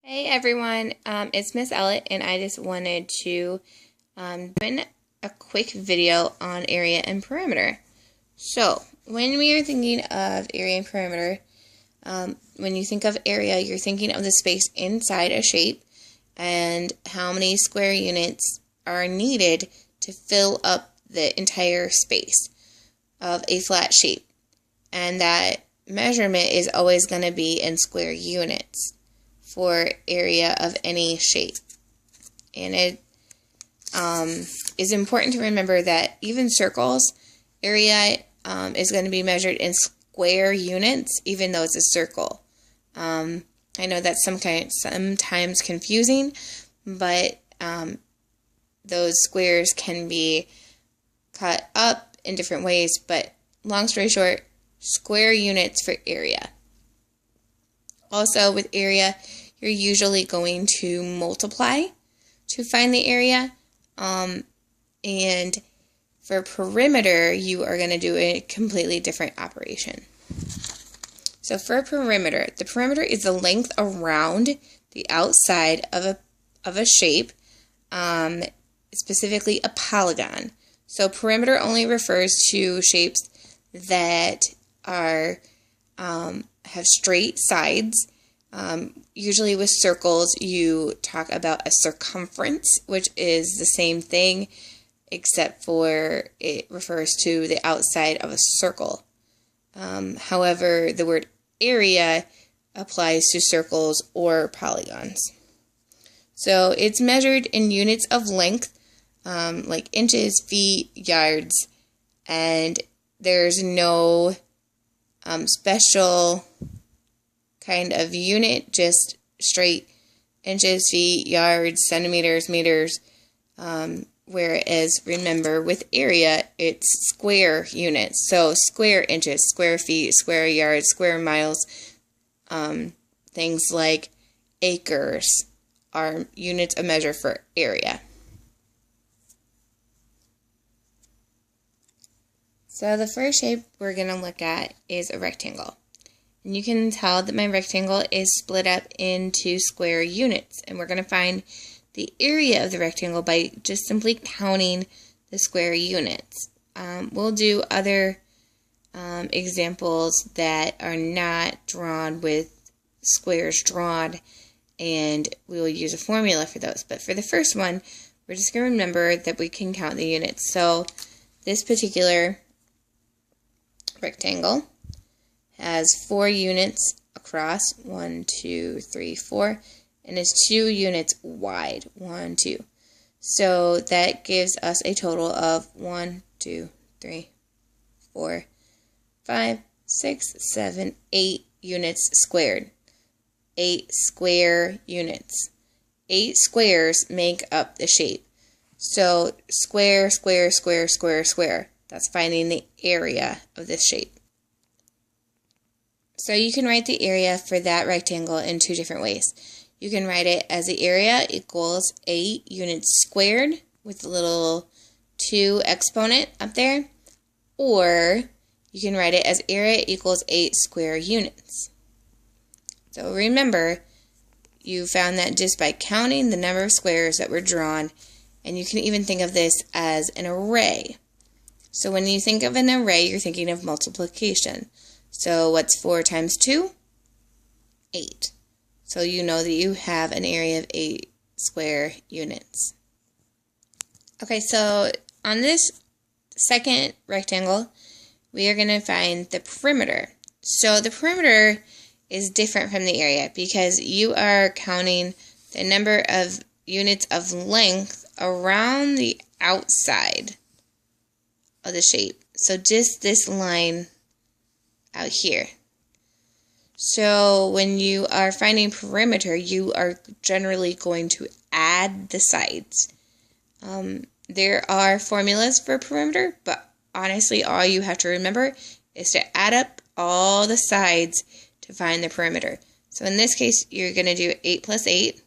Hey everyone, it's Miss Ellett, and I just wanted to do a quick video on area and perimeter. So, when we are thinking of area and perimeter, when you think of area, you're thinking of the space inside a shape and how many square units are needed to fill up the entire space of a flat shape. And that measurement is always going to be in square units for area of any shape. And it is important to remember that even circles, area is going to be measured in square units, even though it's a circle. I know that's sometimes confusing, but those squares can be cut up in different ways, but long story short, square units for area. Also, with area, you're usually going to multiply to find the area. And for perimeter, you are going to do a completely different operation. So for perimeter, the perimeter is the length around the outside of a shape, specifically a polygon. So perimeter only refers to shapes that are have straight sides. Usually with circles, you talk about a circumference, which is the same thing, except for it refers to the outside of a circle. However, the word area applies to circles or polygons. So it's measured in units of length, like inches, feet, yards, and there's no special kind of unit, just straight inches, feet, yards, centimeters, meters, whereas remember with area it's square units, so square inches, square feet, square yards, square miles. Things like acres are units of measure for area. So the first shape we're going to look at is a rectangle. And you can tell that my rectangle is split up into square units. And we're going to find the area of the rectangle by just simply counting the square units. We'll do other examples that are not drawn with squares drawn, and we will use a formula for those. But for the first one, we're just going to remember that we can count the units. So this particular rectangle has 4 units across, 1, 2, 3, 4, and is 2 units wide, 1, 2. So that gives us a total of 1, 2, 3, 4, 5, 6, 7, 8 units squared. 8 square units. 8 squares make up the shape. So square, square, square, square, square. That's finding the area of this shape. So you can write the area for that rectangle in 2 different ways. You can write it as the area equals 8 units squared with the little 2 exponent up there, or you can write it as area equals 8 square units. So remember, you found that just by counting the number of squares that were drawn, and you can even think of this as an array. So when you think of an array, you're thinking of multiplication. So what's 4 times 2? 8. So you know that you have an area of 8 square units. Okay, so on this second rectangle, we are going to find the perimeter. So the perimeter is different from the area because you are counting the number of units of length around the outside of the shape. So just this line out here. So when you are finding perimeter, you are generally going to add the sides. There are formulas for perimeter, but honestly all you have to remember is to add up all the sides to find the perimeter. So in this case, you're going to do 8 plus 8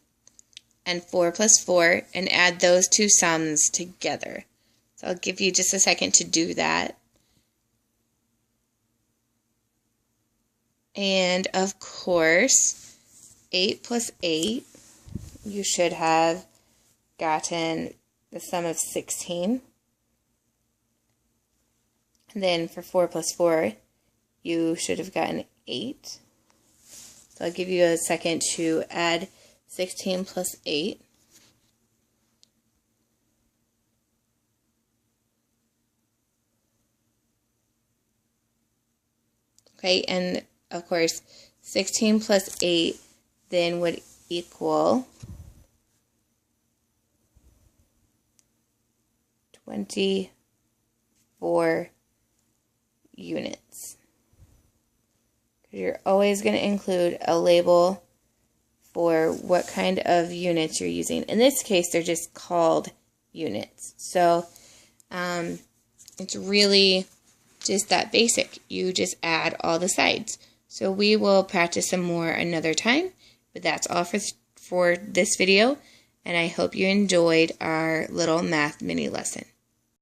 and 4 plus 4 and add those two sums together. So I'll give you just a second to do that. And of course, 8 plus 8 you should have gotten the sum of 16. And then for 4 plus 4, you should have gotten 8. So I'll give you a second to add 16 plus 8. Okay, and of course, 16 plus 8 then would equal 24 units. You're always going to include a label for what kind of units you're using. In this case, they're just called units. So it's really just that basic. You just add all the sides. So we will practice some more another time, but that's all for this video, and I hope you enjoyed our little math mini lesson.